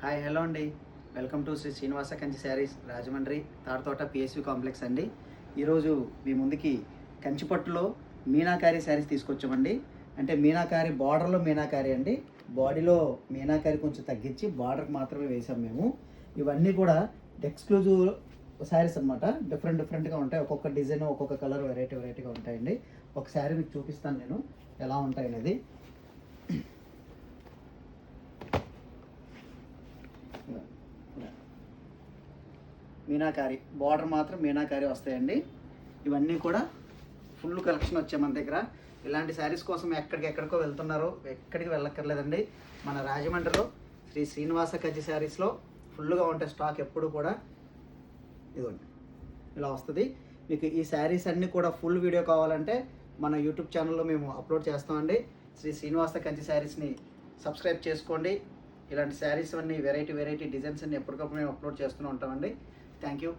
Hi hello అండి. Welcome to Shri Srinivasa Kanchi saris Rajahmundry Tadathota PSV complex అండి. ఈరోజు మీ ముందుకి కంచిపట్టులో మీనాకారి శారీస్ తీసుకొచ్చామండి. అంటే మీనాకారి బార్డర్లో మీనాకారి అండి, బాడీలో మీనాకారి కొంచెం తగ్గించి బార్డర్కి మాత్రమే వేసాం మేము. ఇవన్నీ కూడా ఎక్స్క్లూజివ్ శారీస్ అనమాట. డిఫరెంట్గా ఉంటాయి. ఒక్కొక్క డిజైన్ ఒక్కొక్క కలర్ వెరైటీగా ఉంటాయండి. ఒక శారీ మీకు చూపిస్తాను నేను ఎలా ఉంటాయి అనేది. మీనాకారి బార్డర్ మాత్రం మీనాకారి వస్తాయండి. ఇవన్నీ కూడా ఫుల్ కలెక్షన్ వచ్చాయి మన దగ్గర. ఇలాంటి శారీస్ కోసం ఎక్కడికో వెళ్తున్నారో, ఎక్కడికి వెళ్ళక్కర్లేదండి. మన రాజమండ్రిలో శ్రీ శ్రీనివాస కంచి శారీస్లో ఫుల్గా ఉంటాయి స్టాక్ ఎప్పుడు కూడా. ఇదిగోండి ఇలా వస్తుంది మీకు. ఈ శారీస్ అన్నీ కూడా ఫుల్ వీడియో కావాలంటే మన యూట్యూబ్ ఛానల్లో మేము అప్లోడ్ చేస్తామండి. శ్రీ శ్రీనివాస కంచి శారీస్ని సబ్స్క్రైబ్ చేసుకోండి. ఇలాంటి శారీస్ అన్నీ వెరైటీ డిజైన్స్ అన్ని ఎప్పటికప్పుడు మేము అప్లోడ్ చేస్తూనే ఉంటామండి. Thank you.